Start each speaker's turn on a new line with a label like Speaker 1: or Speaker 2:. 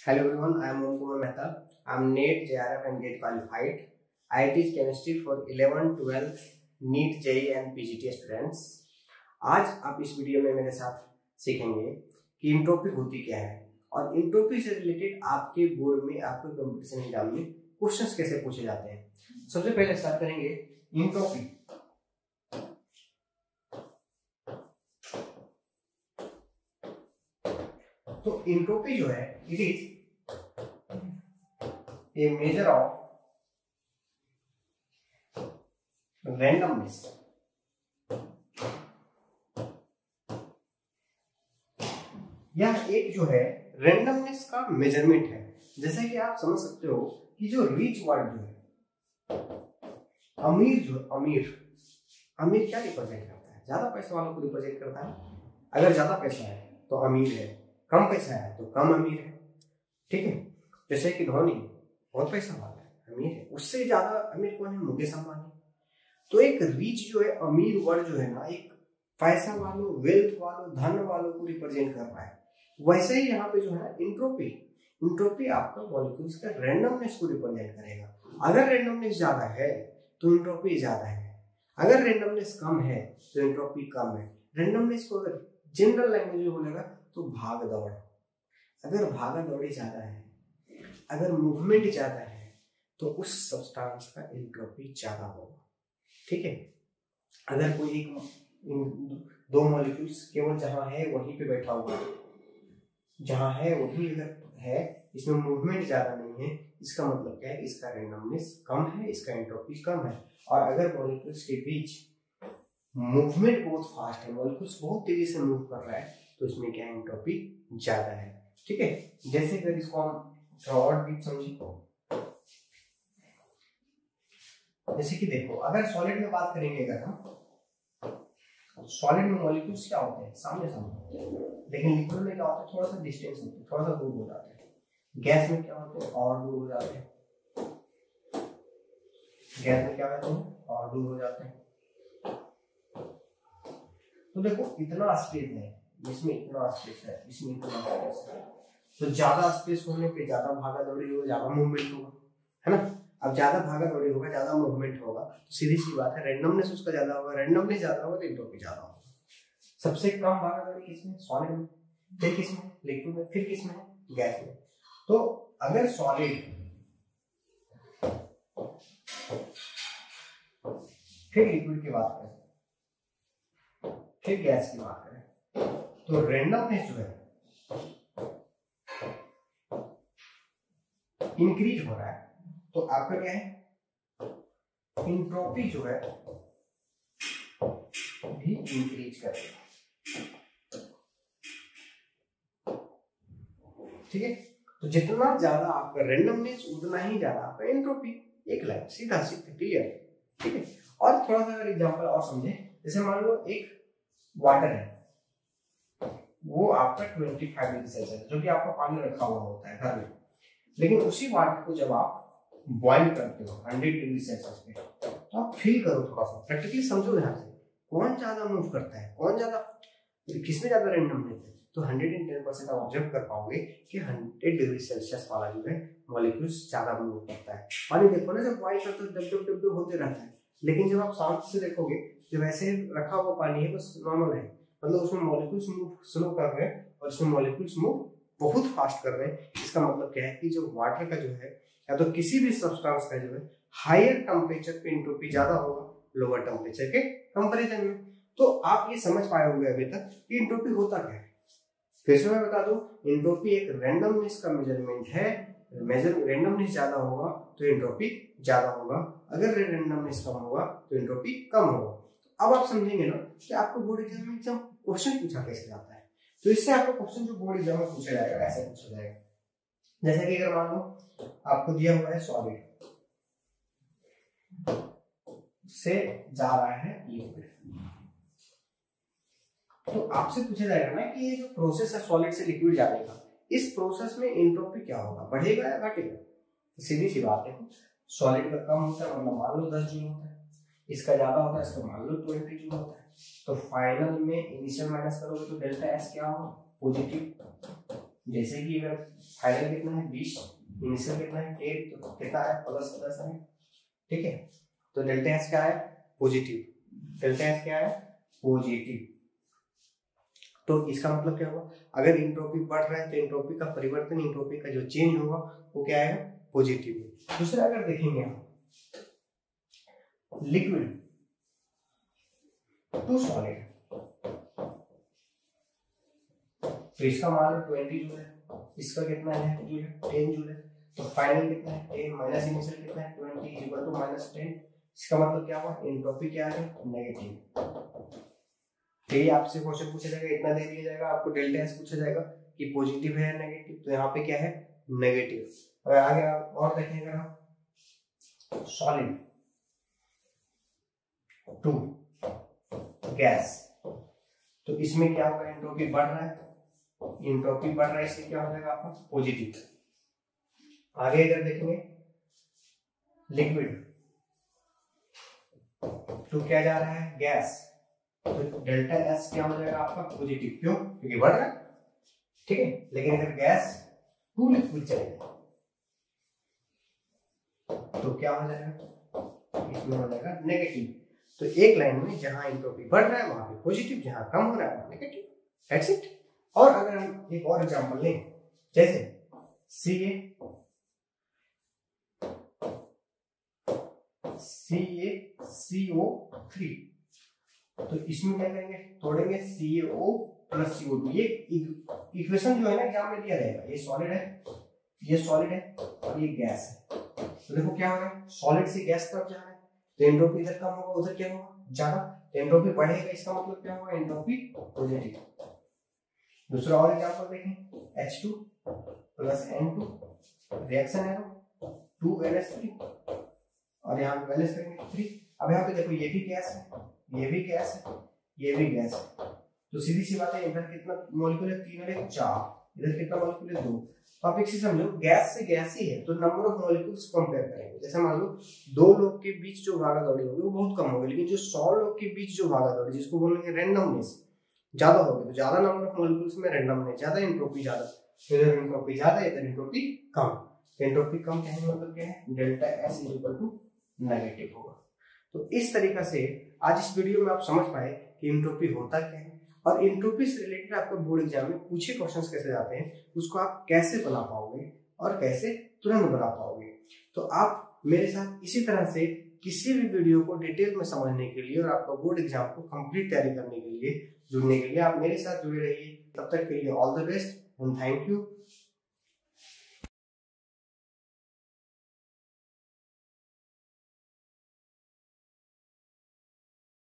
Speaker 1: Hello everyone, I am Om Kumar Mehta. I am NET, JRF and GATE qualified. I teach chemistry for 11, 12, NEET, JEE and PGT students. आज आप इस video में मेरे साथ सीखेंगे कि इंट्रोपी होती क्या है और इंट्रोपी से रिलेटेड आपके बोर्ड में, आपके कंपटीशन एग्जाम में क्वेश्चंस कैसे पूछे जाते हैं। सबसे पहले स्टार्ट करेंगे इंट्रोपी। तो इंट्रोपी जो है it is a measure of randomness यह एक जो है रेंडमनेस का मेजरमेंट है। जैसे कि आप समझ सकते हो कि जो रिच वर्ड जो है अमीर क्या रिप्रेजेंट करता है? ज्यादा पैसे वालों को रिप्रेजेंट करता है। अगर ज्यादा पैसा है तो अमीर है, कम पैसा है तो कम अमीर है। ठीक है, जैसे कि धोनी बहुत पैसा वाला है, अमीर है। उससे ज्यादा अमीर कौन है? मुकेश अंबानी। तो एक रिच जो है, अमीर वर्ड जो है ना, एक पैसा वालों, वेल्थ वालों, धन वालों को रिप्रेजेंट कर रहा है। वैसे ही यहाँ पे जो है इंट्रोपी आपका मॉलिक्यूल्स का रेंडमनेस को रिप्रेजेंट करेगा। अगर रेंडमनेस ज्यादा है तो इंट्रोपी ज्यादा है, अगर रेंडमनेस कम है तो इंट्रोपी कम है। रेंडमनेस को अगर जनरल लैंग्वेज में बोलेगा तो भाग दौड़। अगर भागा दौड़ी ज्यादा है, अगर मूवमेंट ज्यादा है तो उस सब्सटेंस का एंट्रोपी ज्यादा होगा। ठीक है, अगर कोई एक दो मॉलिक्यूल्स केवल जहां है वहीं पे बैठा हुआ है, जहां है वहीं अगर है, इसमें मूवमेंट ज्यादा नहीं है, इसका मतलब क्या है? इसका रेंडमनेस कम है, इसका एंट्रोपी कम है। और अगर मॉलिक्यूल्स के बीच मूवमेंट बहुत फास्ट है, मॉलिक्यूल्स बहुत तेजी से मूव कर रहा है, तो इसमें क्या एंट्रोपी ज्यादा है। ठीक है, जैसे अगर इसको हम और डीप समझिए, जैसे कि देखो, अगर सॉलिड में बात करेंगे, अगर हम सॉलिड में मॉलिक्यूल्स क्या होते हैं? सामने सामने, लेकिन लिक्विड में क्या होता है? थोड़ा सा डिस्टेंस होता है, थोड़ा सा दूर हो जाते हैं। गैस में क्या होते हैं? और दूर हो जाते हैं। गैस में क्या होते हैं? और दूर हो जाते हैं। तो देखो, इतना स्पेस है, इसमें इतना स्पेस है, इसमें इतना स्पेस है, तो ज्यादा स्पेस होने पे ज्यादा भागा दौड़ी होगा, ज्यादा मूवमेंट होगा, है ना। अब ज्यादा भागा दौड़ी होगा, ज्यादा मूवमेंट होगा, तो सीधी सी बात है रेंडमनेस उसका ज्यादा होगा। रेंडमनेस ज्यादा होगा तो एंट्रोपी ज्यादा होगा। सबसे कम भागा दौड़ी किसमें? सॉलिड में। फिर किसमें? लिक्विड में। फिर किसमें? गैस में। तो अगर सॉलिड फिर लिक्विड की बात करें, फिर गैस की बात करें, तो रेंडमनेस जो है इंक्रीज हो रहा है, तो आपका क्या है? इंट्रोपी जो है भी इंक्रीज करेगा। ठीक है, तो जितना ज्यादा आपका रेंडमनेस उतना ही ज्यादा आपका एंट्रोपी। एक लाइन सीधा सीधा क्लियर। ठीक है, और थोड़ा सा अगर एग्जांपल और समझे, जैसे मान लो एक वाटर है, वो आपका 25 डिग्री सेल्सियस, जो कि आपका पानी रखा हुआ होता है घर में, लेकिन उसी वाटर को जब आप बॉइल करते हो 100 डिग्री सेल्सियस पे, तो आप फील करो, थोड़ा सा प्रैक्टिकली समझो ध्यान से, कौन ज्यादा मूव करता है, कौन ज्यादा, किसमें ज्यादा रेंडमनेस है। तो 110% आप ऑब्जर्व कर पाओगे कि 100 डिग्री सेल्सियस वाला जो है मॉलिक्यूल्स ज्यादा मूव करता है। पानी देखो ना, जब बॉइल करते हो डब डब डब होते रहता है, लेकिन जब आप शांत से देखोगे, जब ऐसे रखा हुआ पानी है, बस नॉर्मल है, मतलब उसमें मॉलिक्यूल्स मूव स्लो कर रहे हैं और इसमें मॉलिक्यूल्स मूव बहुत फास्ट कर रहे हैं। इसका मतलब क्या है कि जो वाटर का जो है, या तो किसी भी सब्सटेंस का जो है, हायर टेम्परेचर पे एंट्रोपी ज्यादा होगा लोअर टेम्परेचर के कंपैरिजन में। तो आप ये समझ पाए होंगे अभी तक कि एंट्रोपी होता क्या है। फिर से मैं बता दूं, एंट्रोपी एक रेंडमनेस का मेजरमेंट है। रेंडमनेस ज्यादा होगा तो एंट्रोपी ज्यादा होगा, अगर रेंडमनेस कम होगा तो एंट्रोपी कम होगा। अब आप समझेंगे ना कि आपको बोर्ड एग्जाम में क्वेश्चन पूछा कैसे जाता है। तो इससे आपको क्वेश्चन जो बोर्ड एग्जाम में पूछा जाएगा, ऐसे पूछा जाएगा, जैसे कि अगर मान लो आपको दिया हुआ है सॉलिड से जा रहा है लिक्विड, तो आपसे पूछा जाएगा ना कि ये जो प्रोसेस है सॉलिड से लिक्विड जाने का, इस प्रोसेस में एंट्रोपी क्या होगा, बढ़ेगा या घटेगा? तो सीधी सी बात है, सॉलिड का कम होता है, मतलब मान लो 10 जूल होता है, इसका ज्यादा होता है, इसका मान लो 20 जूल होता है। तो फाइनल में इनिशियल माइनस करोगे तो डेल्टा एस क्या होगा? पॉजिटिव। जैसे कि अगर फाइनल कितना है 20, इनिशियल कितना है 10, तो कितना है +10 है, ठीक है। तो डेल्टा एस क्या है पॉजिटिव, डेल्टा एस क्या है पॉजिटिव। तो इसका मतलब क्या होगा, अगर एंट्रोपी बढ़ रहा है तो एंट्रोपी का परिवर्तन, एंट्रोपी का जो चेंज होगा वो क्या है पॉजिटिव। दूसरा अगर देखेंगे हम लिक्विड टू सॉलिड, तो इसका मान लो 20 जूल है, इसका कितना है जूल है 10 जूल है, तो फाइनल कितना है 10 माइनस इनिशियल कितना है 20 इक्वल टू -10। इसका मतलब क्या हुआ एंट्रोपी क्या है नेगेटिव। तो ये आपसे क्वेश्चन पूछा जाएगा, इतना दे दिया जाएगा आपको, डेल्टा एस पूछा जाएगा कि पॉजिटिव है या नेगेटिव, तो यहाँ पे क्या है नेगेटिव। अगर आगे और देखेंगे हम सॉलिड टू गैस, तो इसमें क्या होगा एंट्रोपी बढ़ रहा है, एंट्रोपी बढ़ रहा है इसलिए क्या हो जाएगा आपका पॉजिटिव। आगे अगर देखेंगे लिक्विड टू क्या जा रहा है गैस, तो डेल्टा एस क्या हो जाएगा आपका पॉजिटिव, क्यों क्योंकि बढ़ रहा है, ठीक है। लेकिन अगर गैस टू लिक्विड चलेगा तो क्या हो जाएगा इसमें हो जाएगा नेगेटिव। तो एक लाइन में जहां एंट्रोपी बढ़ रहा है वहां पे पॉजिटिव, जहां कम हो रहा है वहां नेगेटिव, दैट्स इट। और अगर हम एक और एग्जांपल लें, जैसे CaCO3, तो इसमें क्या करेंगे तोड़ेंगे CaO + CO2। ये इक्वेशन जो है ना एग्जाम में दिया रहेगा, ये सॉलिड है, ये सॉलिड है और ये गैस है। तो देखो क्या हो रहा है सॉलिड से गैस तरफ जा रहा है, तो एंट्रोपी इधर कम होगा उधर क्या होगा ज्यादा, एंट्रोपी बढ़ेगा, इसका मतलब क्या होगा एंट्रोपी पॉजिटिव। दूसरा और एग्जांपल देखें H2 + N2 रिएक्शन है 2NH3 और यहाँ पे बैलेंस करेंगे 3। अब यहाँ पे देखो ये भी गैस है, ये भी गैस है, ये भी गैस है, तो सीधी सी बात है इधर कितना मॉलिक्यूल है 3 और 1 4, इधर कितना मॉलिक्यूल है 2। तो आप एक चीज समझो गैस से गैस ही है तो नंबर ऑफ मॉलिक्यूल्स कंपेयर करेंगे। जैसे मान लो 2 लोग के बीच जो भागा दौड़ी होगी वो बहुत कम होगी, लेकिन जो 100 लोग के बीच जो भागा दौड़ी जिसको बोलेंगे रैंडमनेस ज्यादा होगी, तो ज्यादा नंबर ऑफ मॉलिक्यूल्स में रैंडमनेस ज्यादा, एंट्रोपी ज्यादा, इधर एंट्रोपी ज्यादा इधर एंट्रोपी कम। एंट्रोपी कम कहने का मतलब क्या है delta S equal to negative होगा। तो इस तरीका से आज इस वीडियो में आप समझ पाए कि एंट्रोपी होता क्या है और एंट्रोपी से रिलेटेड आपको बोर्ड एग्जाम में पूछे क्वेश्चंस कैसे जाते हैं उसको आप कैसे बना पाओगे और कैसे तुरंत बना पाओगे। तो आप मेरे साथ इसी तरह से किसी भी वीडियो को डिटेल में समझने के लिए और आपका बोर्ड एग्जाम को कंप्लीट तैयारी करने के लिए जुड़ने के लिए आप मेरे साथ जुड़े रहिए। तब तक के लिए all the best and thank you.